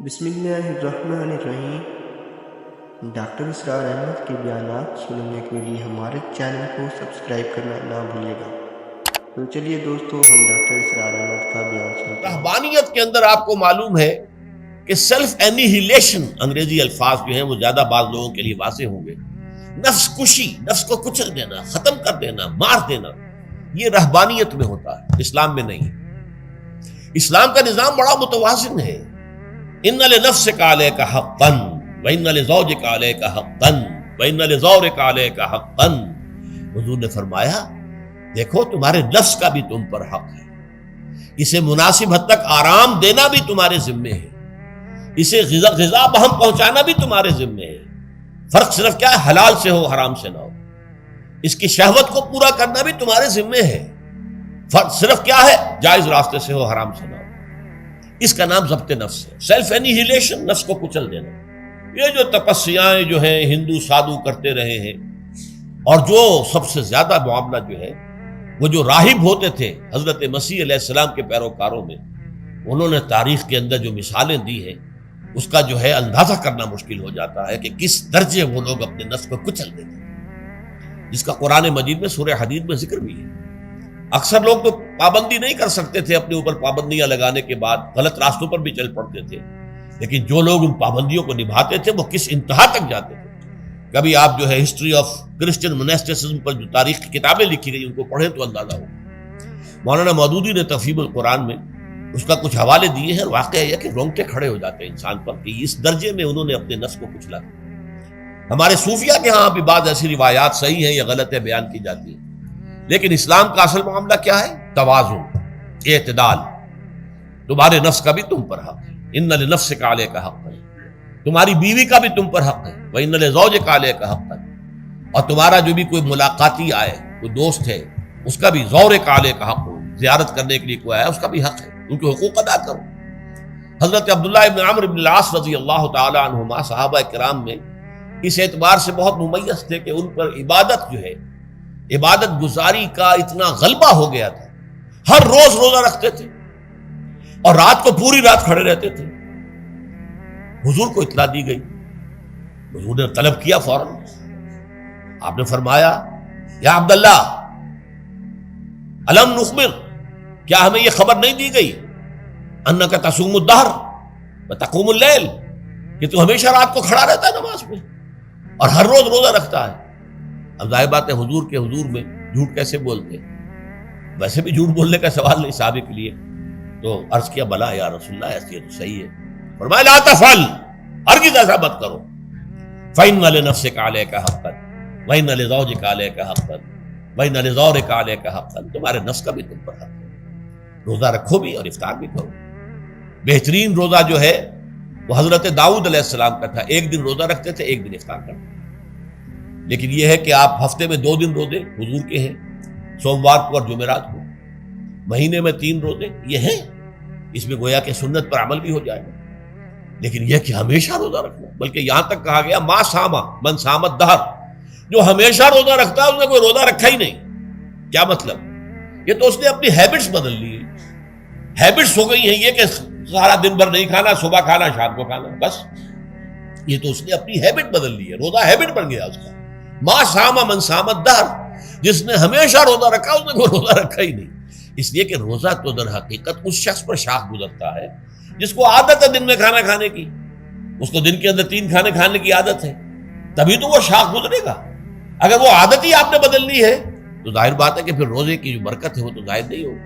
بسم اللہ الرحمن الرحیم۔ ڈاکٹر اسرار احمد کے بیانات سننے کے لیے ہمارے چینل کو سبسکرائب کرنا نہ بھولیے گا۔ تو چلیے دوستو، ہم ڈاکٹر اسرار احمد کا بیان سنتے ہیں۔ رہبانیت کے اندر آپ کو معلوم ہے کہ سیلف اینیہیلیشن، انگریزی الفاظ جو ہیں وہ زیادہ بعض لوگوں کے لیے واضح ہوں گے، نفس کشی، نفس کو کچل دینا، ختم کر دینا، مار دینا، یہ رہبانیت میں ہوتا ہے، اسلام میں نہیں۔ اسلام کا نظام بڑا متوازن ہے۔ ان لنفسک علیک حقا وان لزوجک علیک حقا وان لزورک علیک حقا۔ حضور نے فرمایا دیکھو تمہارے نفس کا بھی تم پر حق ہے، اسے مناسب حد تک آرام دینا بھی تمہارے ذمے ہے، اسے غذا بہم پہنچانا بھی تمہارے ذمے ہے۔ فرق صرف کیا ہے؟ حلال سے ہو، حرام سے نہ ہو۔ اس کی شہوت کو پورا کرنا بھی تمہارے ذمے ہے۔ فرق صرف کیا ہے؟ جائز راستے سے ہو، حرام سے نہ ہو۔ اس کا نام ضبط نفس ہے، سیلف اینیہیلیشن، نفس کو کچل دینا۔ یہ جو تپسیاں جو ہیں ہندو سادھو کرتے رہے ہیں، اور جو سب سے زیادہ معاملہ جو ہے وہ جو راہب ہوتے تھے حضرت مسیح علیہ السلام کے پیروکاروں میں، انہوں نے تاریخ کے اندر جو مثالیں دی ہیں اس کا جو ہے اندازہ کرنا مشکل ہو جاتا ہے کہ کس درجے وہ لوگ اپنے نفس کو کچل دیتے ہیں، جس کا قرآن مجید میں سورہ حدید میں ذکر بھی ہے۔ اکثر لوگ تو پابندی نہیں کر سکتے تھے، اپنے اوپر پابندیاں لگانے کے بعد غلط راستوں پر بھی چل پڑتے تھے، لیکن جو لوگ ان پابندیوں کو نبھاتے تھے وہ کس انتہا تک جاتے تھے۔ کبھی آپ جو ہے ہسٹری آف کرسچن مناسٹسزم پر جو تاریخ کی کتابیں لکھی گئی ان کو پڑھیں تو اندازہ ہو۔ مولانا مودودی نے تفہیم القرآن میں اس کا کچھ حوالے دیے ہیں، اور واقعہ یہ کہ رونگٹے کھڑے ہو جاتے ہیں انسان پر کہ اس درجے میں انہوں نے اپنے نفس کو کچلا۔ ہمارے صوفیہ کے ہاں بھی بعض ایسی روایات صحیح ہیں یا غلط ہے بیان کی جاتی ہیں، لیکن اسلام کا اصل معاملہ کیا ہے؟ توازن، اعتدال۔ تمہارے نفس کا بھی تم پر حق ہے، ان لنفسک علیک حقا، تمہاری بیوی کا بھی تم پر حق ہے، وان لزوجک علیک حقا، اور تمہارا جو بھی کوئی ملاقاتی آئے، کوئی دوست ہے، اس کا بھی زورک علیک حق، زیارت کرنے کے لیے کوئی آیا اس کا بھی حق ہے، ان کے حقوق ادا کرو۔ حضرت عبداللہ ابن عمرو بن العاص رضی اللہ تعالی عنہما صحابہ کرام میں اس اعتبار سے بہت ممیز تھے کہ ان پر عبادت جو ہے، عبادت گزاری کا اتنا غلبہ ہو گیا تھا، ہر روز روزہ رکھتے تھے اور رات کو پوری رات کھڑے رہتے تھے۔ حضور کو اطلاع دی گئی، حضور نے طلب کیا فوراً، آپ نے فرمایا یا عبداللہ الم نخبر، کیا ہمیں یہ خبر نہیں دی گئی انک تصوم الدہر وتقوم اللیل، کہ تو ہمیشہ رات کو کھڑا رہتا ہے نماز میں اور ہر روز روزہ رکھتا ہے۔ اب ظاہر بات ہے حضور کے حضور میں جھوٹ کیسے بولتے؟ ویسے بھی جھوٹ بولنے کا سوال نہیں صحابہ کے لیے، تو عرض کیا بلا یا رسول اللہ ایسی ہے تو صحیح ہے۔ فرمایا لا تفعل، ہرگز ایسا مت کرو، فإن لنفسک علیک حقا وإن لزوجک علیک حقا وإن لزورک علیک حقا، تمہارے نفس کا بھی تم پر حق ہے، روزہ رکھو بھی اور افطار بھی کرو۔ بہترین روزہ جو ہے وہ حضرت داؤد علیہ السلام کا تھا، ایک دن روزہ رکھتے تھے، ایک دن افطار کرتے تھے۔ لیکن یہ ہے کہ آپ ہفتے میں 2 دن روزے حضور کے ہیں، سوموار کو اور جمعرات کو، مہینے میں 3 روزے یہ ہیں، اس میں گویا کہ سنت پر عمل بھی ہو جائے گا۔ لیکن یہ کہ ہمیشہ روزہ رکھنا، بلکہ یہاں تک کہا گیا ما ساما من سامت دہر، جو ہمیشہ روزہ رکھتا ہے اس نے کوئی روزہ رکھا ہی نہیں۔ کیا مطلب؟ یہ تو اس نے اپنی ہیبٹس بدل لی ہیں، ہیبٹس ہو گئی ہیں یہ کہ سارا دن بھر نہیں کھانا، صبح کھانا، شام کو کھانا، بس یہ تو اس نے اپنی ہیبٹ بدل لی ہے، روزہ ہیبٹ بن گیا اس کا۔ ما ساما من سامت دہر، جس نے ہمیشہ روزہ رکھا اس نے کوئی روزہ رکھا ہی نہیں۔ اس لیے کہ روزہ تو در حقیقت اس شخص پر شاخ گزرتا ہے جس کو عادت ہے دن میں کھانا کھانے کی، اس کو دن کے اندر 3 کھانے کھانے کی عادت ہے، تبھی تو وہ شاخ گزرے گا۔ اگر وہ عادت ہی آپ نے بدل لی ہے تو ظاہر بات ہے کہ پھر روزے کی جو برکت ہے وہ تو ظاہر نہیں ہوگی۔